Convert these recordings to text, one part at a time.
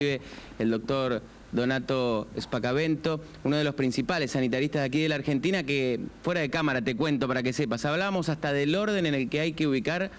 El doctor Donato Spacavento, uno de los principales sanitaristas de aquí de la Argentina, que fuera de cámara te cuento para que sepas, hablamos hasta del orden en el que hay que ubicar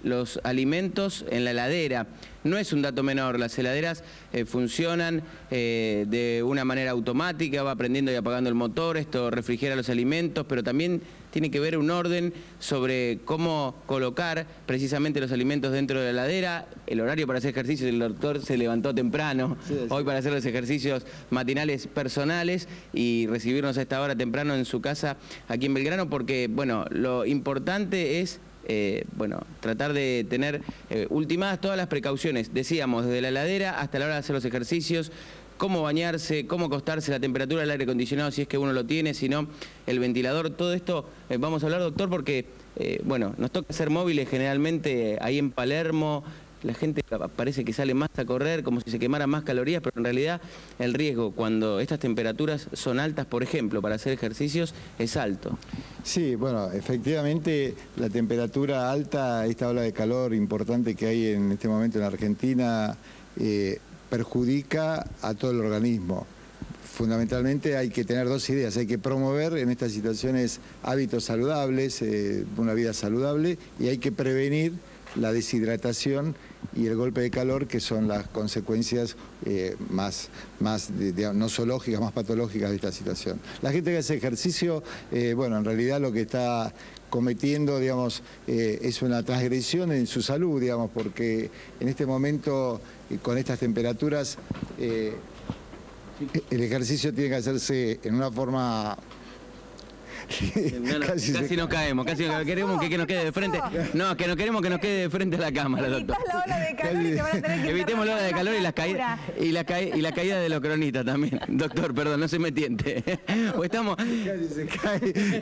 los alimentos en la heladera. No es un dato menor, las heladeras funcionan de una manera automática, va prendiendo y apagando el motor, esto refrigera los alimentos, pero también tiene que ver un orden sobre cómo colocar precisamente los alimentos dentro de la heladera, el horario para hacer ejercicios. El doctor se levantó temprano hoy para hacer los ejercicios matinales personales y recibirnos a esta hora temprano en su casa aquí en Belgrano, porque bueno, lo importante es tratar de tener ultimadas todas las precauciones, decíamos, desde la heladera hasta la hora de hacer los ejercicios, cómo bañarse, cómo acostarse, la temperatura del aire acondicionado, si es que uno lo tiene, si no, el ventilador, todo esto vamos a hablar, doctor, porque, nos toca hacer móviles generalmente ahí en Palermo. La gente parece que sale más a correr, como si se quemaran más calorías, pero en realidad el riesgo cuando estas temperaturas son altas, por ejemplo, para hacer ejercicios, es alto. Sí, bueno, efectivamente la temperatura alta, esta ola de calor importante que hay en este momento en Argentina, perjudica a todo el organismo. Fundamentalmente hay que tener dos ideas, hay que promover en estas situaciones hábitos saludables, una vida saludable, y hay que prevenir la deshidratación y el golpe de calor, que son las consecuencias más nosológicas, más patológicas de esta situación. La gente que hace ejercicio, en realidad lo que está cometiendo, digamos, es una transgresión en su salud, digamos, porque en este momento, con estas temperaturas, el ejercicio tiene que hacerse en una forma... Casi nos caemos, queremos que nos quede de frente. No, que no queremos que nos quede de frente a la cámara, doctor. La ola de calor y te van a tener que evitemos la ola de calor y la caída de los cronistas también. Doctor, perdón, no se me tiente. O estamos...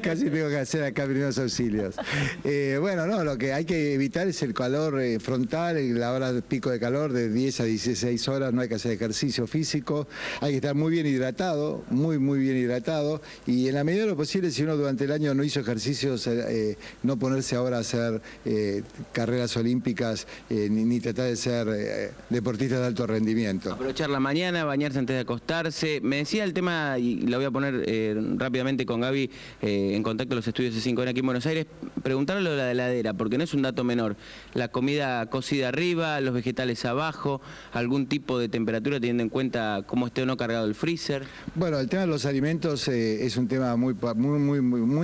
Casi tengo que hacer acá primeros auxilios. Lo que hay que evitar es el calor frontal, la hora de pico de calor de 10 a 16 horas, no hay que hacer ejercicio físico, hay que estar muy bien hidratado, muy bien hidratado, y en la medida de lo posible, si uno durante el año no hizo ejercicios, no ponerse ahora a hacer carreras olímpicas, ni tratar de ser deportistas de alto rendimiento. Aprovechar la mañana, bañarse antes de acostarse. Me decía el tema, y lo voy a poner rápidamente con Gaby, en contacto a los estudios C5N aquí en Buenos Aires, preguntarle lo de la heladera, porque no es un dato menor. La comida cocida arriba, los vegetales abajo, algún tipo de temperatura teniendo en cuenta cómo esté o no cargado el freezer. Bueno, el tema de los alimentos es un tema muy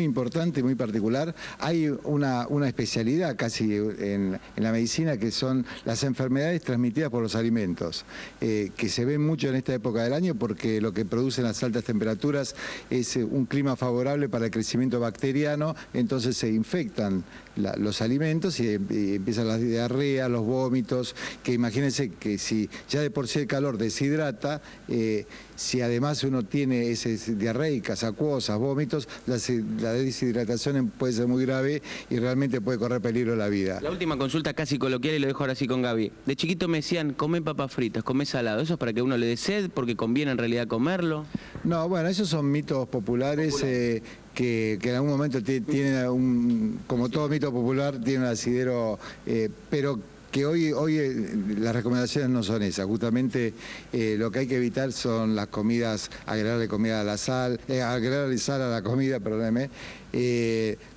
importante, muy particular. Hay una especialidad casi en la medicina, que son las enfermedades transmitidas por los alimentos, que se ven mucho en esta época del año, porque lo que producen las altas temperaturas es un clima favorable para el crecimiento bacteriano, entonces se infectan los alimentos y empiezan las diarreas, los vómitos, que imagínense que si ya de por sí el calor deshidrata, si además uno tiene esas diarreicas, acuosas, vómitos, la deshidratación puede ser muy grave y realmente puede correr peligro la vida. La última consulta casi coloquial, y lo dejo ahora sí con Gaby. De chiquito me decían, come papas fritas, come salado. ¿Eso es para que uno le dé sed, porque conviene en realidad comerlo? No, bueno, esos son mitos populares. Que en algún momento tienen, como todo mito popular, tiene un asidero, pero que hoy las recomendaciones no son esas. Justamente lo que hay que evitar son las comidas, agregarle comida a la sal, agregarle sal a la comida, perdóneme,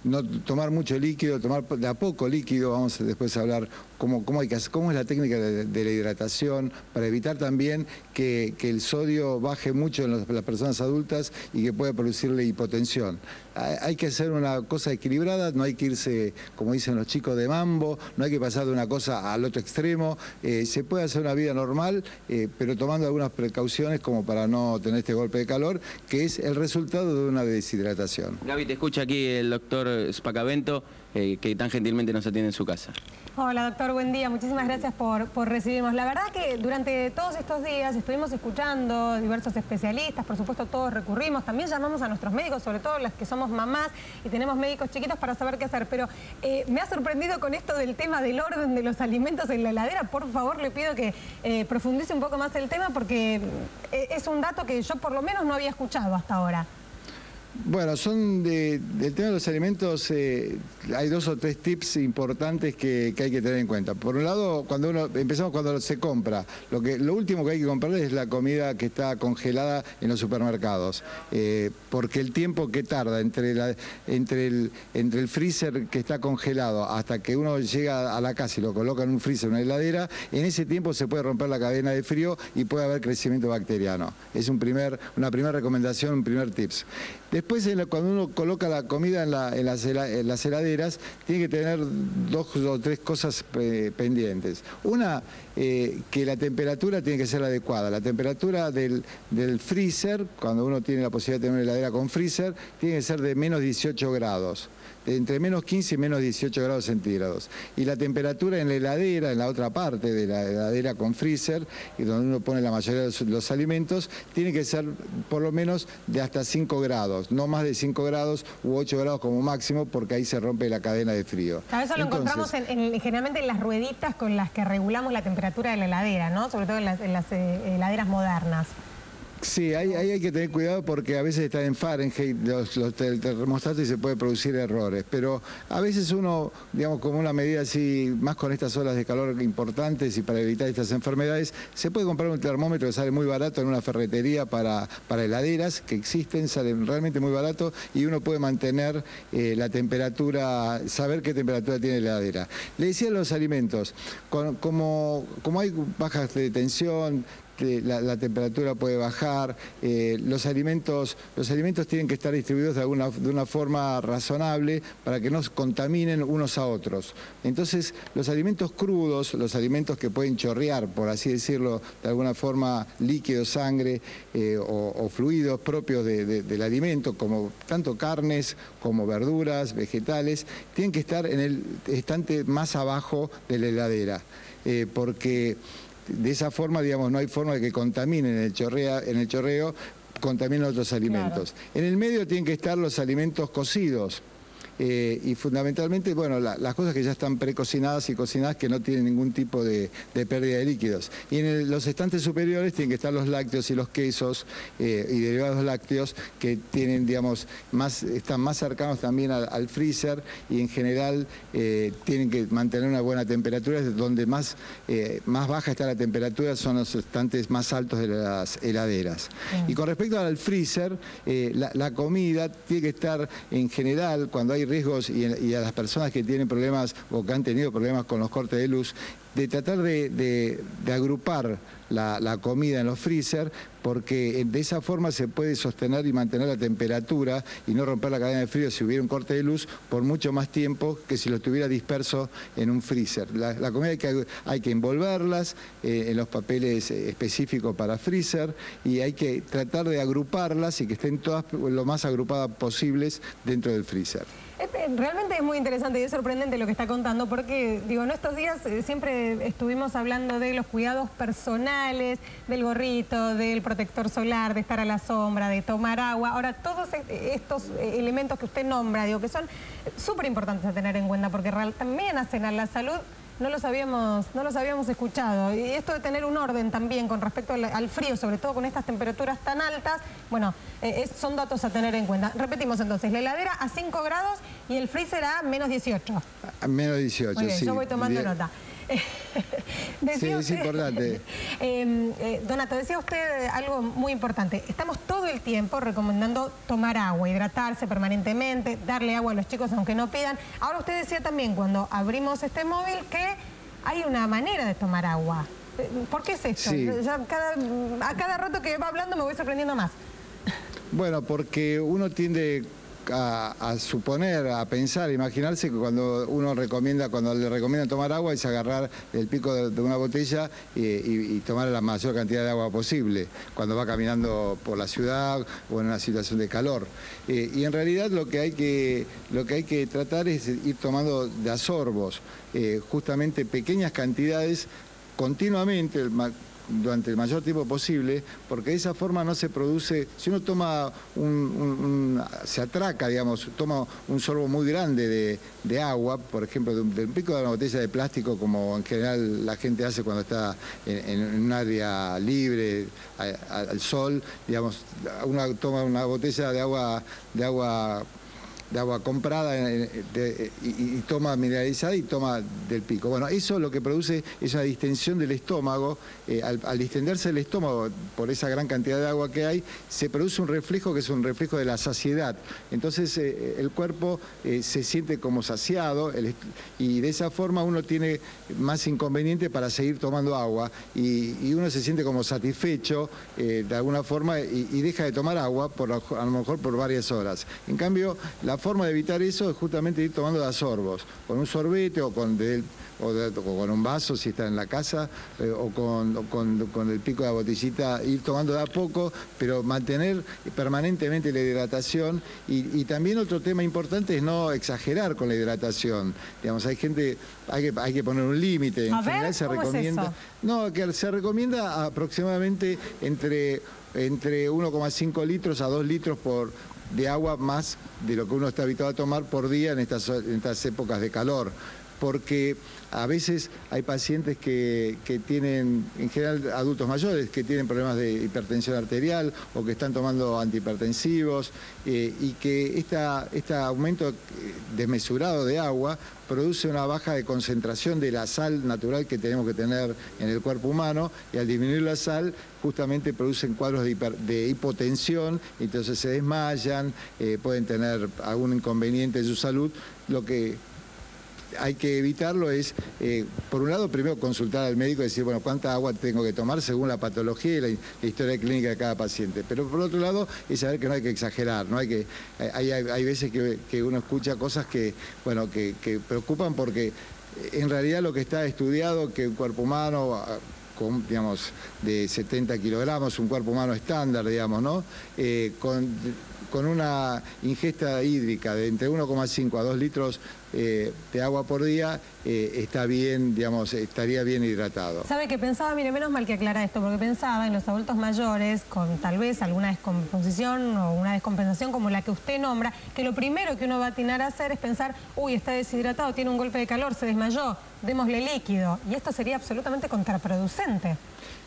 no tomar mucho líquido, tomar de a poco líquido. Vamos después a hablar cómo es la técnica de la hidratación, para evitar también que el sodio baje mucho en las personas adultas y que pueda producirle hipotensión. Hay que hacer una cosa equilibrada, no hay que irse, como dicen los chicos, de mambo, no hay que pasar de una cosa al otro extremo. Se puede hacer una vida normal, pero tomando algunas precauciones como para no tener este golpe de calor, que es el resultado de una deshidratación. Gaby, te escucha aquí el doctor Spacavento, que tan gentilmente nos atiende en su casa. Hola, doctor, buen día. Muchísimas gracias por recibirnos. La verdad que durante todos estos días estuvimos escuchando diversos especialistas, por supuesto todos recurrimos, también llamamos a nuestros médicos, sobre todo las que somos mamás y tenemos médicos chiquitos, para saber qué hacer, pero me ha sorprendido con esto del tema del orden de los alimentos en la heladera. Por favor, le pido que profundice un poco más el tema, porque es un dato que yo por lo menos no había escuchado hasta ahora. Bueno, del tema de los alimentos, hay 2 o 3 tips importantes que hay que tener en cuenta. Por un lado, empezamos cuando se compra. Lo último que hay que comprar es la comida que está congelada en los supermercados, porque el tiempo que tarda entre el freezer que está congelado hasta que uno llega a la casa y lo coloca en un freezer, en una heladera, en ese tiempo se puede romper la cadena de frío y puede haber crecimiento bacteriano. Es una primera recomendación, un primer tips. Después, cuando uno coloca la comida en las heladeras, tiene que tener 2 o 3 cosas pendientes. Una, que la temperatura tiene que ser adecuada. La temperatura del freezer, cuando uno tiene la posibilidad de tener una heladera con freezer, tiene que ser de menos 18 grados. Entre menos 15 y menos 18 grados centígrados. Y la temperatura en la heladera, en la otra parte de la heladera con freezer, donde uno pone la mayoría de los alimentos, tiene que ser por lo menos de hasta 5 grados, no más de 5 grados u 8 grados como máximo, porque ahí se rompe la cadena de frío. A eso lo encontramos generalmente en las rueditas con las que regulamos la temperatura de la heladera, ¿no? Sobre todo en las heladeras modernas. Sí, ahí hay que tener cuidado porque a veces están en Fahrenheit el termostato y se puede producir errores. Pero a veces uno, digamos, como una medida así, más con estas olas de calor importantes y para evitar estas enfermedades, se puede comprar un termómetro que sale muy barato en una ferretería para heladeras, que existen, salen realmente muy barato y uno puede mantener la temperatura, saber qué temperatura tiene la heladera. Le decía los alimentos, como hay bajas de tensión, la temperatura puede bajar, los alimentos tienen que estar distribuidos de una forma razonable para que no contaminen unos a otros. Entonces, los alimentos crudos, los alimentos que pueden chorrear, por así decirlo, de alguna forma líquido, sangre o fluidos propios del alimento, como tanto carnes como verduras, vegetales, tienen que estar en el estante más abajo de la heladera, porque de esa forma, digamos, no hay forma de que contaminen en el chorreo, contaminen otros alimentos. Claro. En el medio tienen que estar los alimentos cocidos. Y fundamentalmente, bueno, las cosas que ya están precocinadas y cocinadas que no tienen ningún tipo de pérdida de líquidos. Y en los estantes superiores tienen que estar los lácteos y los quesos y derivados lácteos que tienen, digamos, están más cercanos también al freezer y en general tienen que mantener una buena temperatura. Donde más baja está la temperatura son los estantes más altos de las heladeras. Y con respecto al freezer, la comida tiene que estar en general, cuando hay riesgos y a las personas que tienen problemas o que han tenido problemas con los cortes de luz, de tratar de agrupar la comida en los freezer, porque de esa forma se puede sostener y mantener la temperatura y no romper la cadena de frío si hubiera un corte de luz por mucho más tiempo que si lo estuviera disperso en un freezer. La comida hay que envolverlas en los papeles específicos para freezer y hay que tratar de agruparlas y que estén todas lo más agrupadas posibles dentro del freezer. Realmente es muy interesante y es sorprendente lo que está contando porque, digo, en estos días siempre estuvimos hablando de los cuidados personales, del gorrito, del protector solar, de estar a la sombra, de tomar agua. Ahora, todos estos elementos que usted nombra, digo, que son súper importantes a tener en cuenta porque también hacen a la salud. No los habíamos escuchado. Y esto de tener un orden también con respecto al frío, sobre todo con estas temperaturas tan altas, bueno, son datos a tener en cuenta. Repetimos entonces, la heladera a 5 grados y el freezer a menos 18. A menos 18, muy bien, sí. Yo voy tomando nota. Sí, es importante. Donato, decía usted algo muy importante. Estamos todo el tiempo recomendando tomar agua, hidratarse permanentemente, darle agua a los chicos aunque no pidan. Ahora usted decía también cuando abrimos este móvil que hay una manera de tomar agua. ¿Por qué es esto? Sí. Ya a cada rato que va hablando me voy sorprendiendo más. Bueno, porque uno tiende a suponer, a pensar, a imaginarse que cuando le recomiendan tomar agua es agarrar el pico de una botella y tomar la mayor cantidad de agua posible cuando va caminando por la ciudad o en una situación de calor. Y en realidad lo que hay que tratar es ir tomando de a sorbos, justamente pequeñas cantidades continuamente, durante el mayor tiempo posible, porque de esa forma no se produce, si uno toma se atraca, digamos, toma un sorbo muy grande de agua, por ejemplo, del pico de una botella de plástico, como en general la gente hace cuando está en un área libre, al sol, digamos, uno toma una botella de agua comprada y toma mineralizada y toma del pico. Bueno, eso lo que produce es una distensión del estómago. Al distenderse el estómago por esa gran cantidad de agua que hay, se produce un reflejo que es un reflejo de la saciedad. Entonces el cuerpo se siente como saciado y de esa forma uno tiene más inconveniente para seguir tomando agua y uno se siente como satisfecho de alguna forma y deja de tomar agua a lo mejor por varias horas. En cambio, la forma de evitar eso es justamente ir tomando de a sorbos, con un sorbete o con un vaso si está en la casa, o con el pico de la botellita, ir tomando de a poco, pero mantener permanentemente la hidratación. Y también otro tema importante es no exagerar con la hidratación. Digamos, hay que poner un límite. En general se recomienda. No, que se recomienda aproximadamente entre 1,5 litros a 2 litros de agua más de lo que uno está habituado a tomar por día en estas épocas de calor. Porque a veces hay pacientes que tienen, en general adultos mayores, que tienen problemas de hipertensión arterial o que están tomando antihipertensivos y que este aumento desmesurado de agua produce una baja de concentración de la sal natural que tenemos que tener en el cuerpo humano, y al disminuir la sal justamente producen cuadros de hipotensión, entonces se desmayan, pueden tener algún inconveniente en su salud. Lo que hay que evitarlo es, por un lado, primero consultar al médico y decir, bueno, cuánta agua tengo que tomar según la patología y la historia clínica de cada paciente. Pero por otro lado, es saber que no hay que exagerar, no hay que, hay veces que uno escucha cosas que preocupan, porque en realidad lo que está estudiado, que un cuerpo humano digamos, de 70 kilogramos, un cuerpo humano estándar, digamos, ¿no? Con una ingesta hídrica de entre 1,5 a 2 litros de agua por día, está bien, digamos, estaría bien hidratado. ¿Sabe qué pensaba? Mire, menos mal que aclara esto, porque pensaba en los adultos mayores con tal vez alguna descomposición o una descompensación como la que usted nombra, que lo primero que uno va a atinar a hacer es pensar, uy, está deshidratado, tiene un golpe de calor, se desmayó, démosle líquido. Y esto sería absolutamente contraproducente.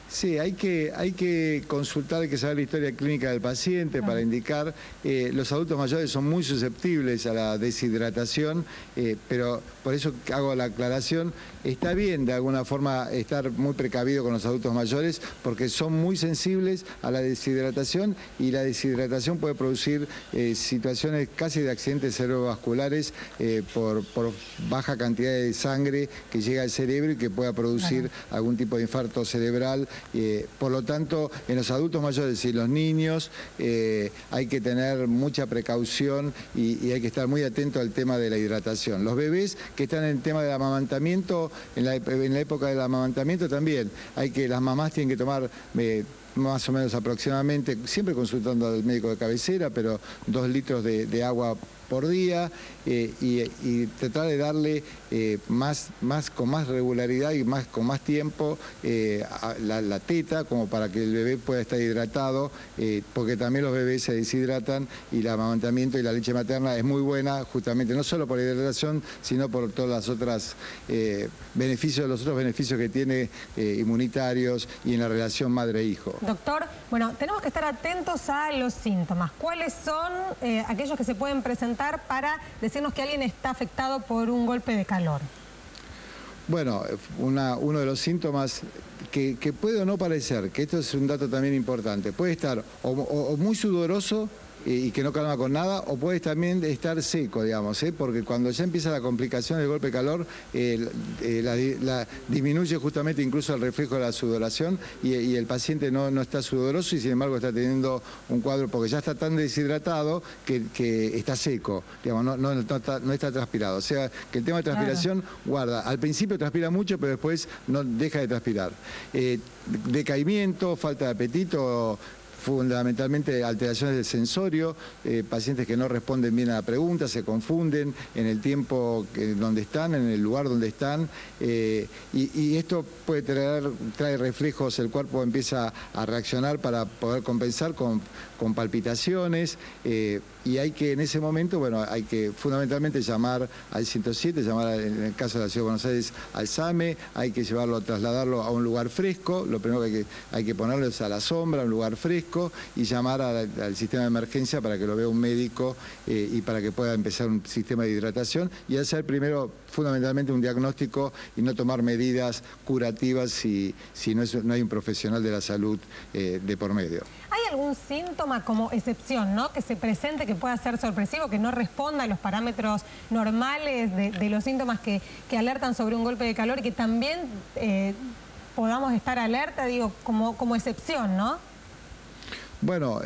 Sí, hay que consultar, hay que saber la historia clínica del paciente para indicar. Los adultos mayores son muy susceptibles a la deshidratación, pero por eso hago la aclaración. Está bien de alguna forma estar muy precavido con los adultos mayores porque son muy sensibles a la deshidratación, y la deshidratación puede producir situaciones casi de accidentes cerebrovasculares por baja cantidad de sangre que llega al cerebro y que pueda producir algún tipo de infarto cerebral. Por lo tanto, en los adultos mayores y los niños hay que tener mucha precaución y hay que estar muy atento al tema de la hidratación. Los bebés que están en el tema del amamantamiento, en la época del amamantamiento también, las mamás tienen que tomar más o menos aproximadamente, siempre consultando al médico de cabecera, pero 2 litros de agua por día, y tratar de darle con más regularidad y con más tiempo la teta, como para que el bebé pueda estar hidratado, porque también los bebés se deshidratan, y el amamantamiento y la leche materna es muy buena, justamente no solo por la hidratación, sino por todas las otras los otros beneficios que tiene inmunitarios y en la relación madre-hijo. Doctor, bueno, tenemos que estar atentos a los síntomas. ¿Cuáles son aquellos que se pueden presentar para decirnos que alguien está afectado por un golpe de calor? Bueno, uno de los síntomas que puede o no parecer, que esto es un dato también importante, puede estar o muy sudoroso y que no calma con nada, o puede también estar seco, digamos, porque cuando ya empieza la complicación del golpe de calor, disminuye justamente incluso el reflejo de la sudoración, y el paciente no está sudoroso y sin embargo está teniendo un cuadro, porque ya está tan deshidratado que está seco, digamos, no está transpirado. O sea, que el tema de transpiración guarda. Al principio transpira mucho, pero después no deja de transpirar. Decaimiento, falta de apetito, fundamentalmente alteraciones del sensorio, pacientes que no responden bien a la pregunta, se confunden en el tiempo donde están, en el lugar donde están, y esto puede trae reflejos, el cuerpo empieza a reaccionar para poder compensar con palpitaciones, y hay que en ese momento, bueno, hay que fundamentalmente llamar al 107, llamar en el caso de la Ciudad de Buenos Aires al SAME, hay que trasladarlo a un lugar fresco, lo primero que hay que ponerlo es a la sombra, a un lugar fresco, y llamar al sistema de emergencia para que lo vea un médico y para que pueda empezar un sistema de hidratación y hacer primero fundamentalmente un diagnóstico y no tomar medidas curativas si no hay un profesional de la salud de por medio. ¿Hay algún síntoma como excepción, ¿no?, que se presente, que pueda ser sorpresivo, que no responda a los parámetros normales de los síntomas que alertan sobre un golpe de calor y que también podamos estar alerta, digo, como excepción, ¿no? Bueno,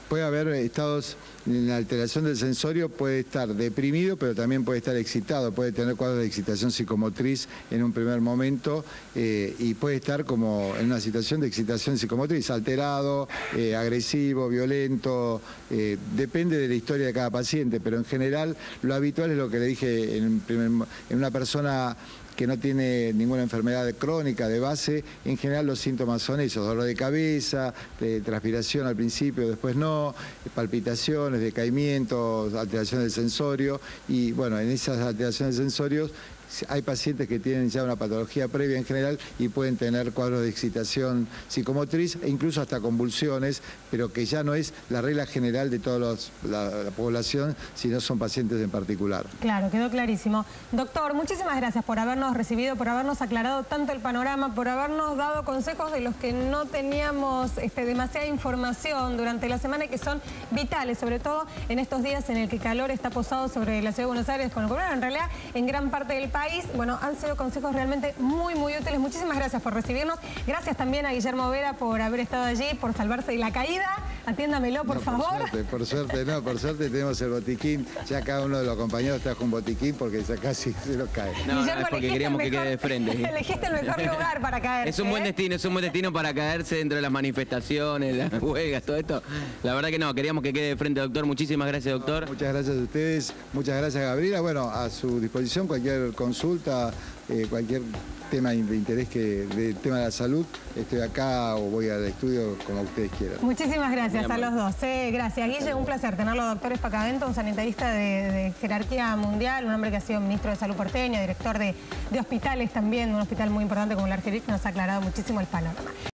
puede haber estados en la alteración del sensorio, puede estar deprimido, pero también puede estar excitado, puede tener cuadros de excitación psicomotriz en un primer momento y puede estar como en una situación de excitación psicomotriz, alterado, agresivo, violento, depende de la historia de cada paciente, pero en general lo habitual es lo que le dije en una persona que no tiene ninguna enfermedad crónica de base. En general los síntomas son esos: dolor de cabeza, de transpiración al principio, después no, palpitaciones, decaimientos, alteraciones del sensorio, y bueno, en esas alteraciones de sensorios hay pacientes que tienen ya una patología previa en general y pueden tener cuadros de excitación psicomotriz e incluso hasta convulsiones, pero que ya no es la regla general de toda la población, sino son pacientes en particular. Claro, quedó clarísimo. Doctor, muchísimas gracias por habernos recibido, por habernos aclarado tanto el panorama, por habernos dado consejos de los que no teníamos demasiada información durante la semana y que son vitales, sobre todo en estos días en el que el calor está posado sobre la Ciudad de Buenos Aires con el problema, en realidad en gran parte del país. Bueno, han sido consejos realmente muy útiles. Muchísimas gracias por recibirnos. Gracias también a Guillermo Vera por haber estado allí, por salvarse de la caída. Atiéndamelo, por favor. Por suerte tenemos el botiquín. Ya cada uno de los compañeros trajo un botiquín porque ya casi se nos cae. No, es porque queríamos que quede de frente. Elegiste el mejor lugar para caer. Es un buen destino para caerse dentro de las manifestaciones, las huelgas, todo esto. La verdad que no, queríamos que quede de frente, doctor. Muchísimas gracias, doctor. Muchas gracias a ustedes. Muchas gracias, Gabriela. Bueno, a su disposición cualquier consulta, cualquier tema de interés del tema de la salud, estoy acá o voy al estudio como ustedes quieran. Muchísimas gracias a los dos. Gracias, Guille. Un placer tenerlo, doctor Espacavento, un sanitarista de jerarquía mundial, un hombre que ha sido ministro de Salud porteño, director de hospitales también, un hospital muy importante como el Argerich, que nos ha aclarado muchísimo el panorama.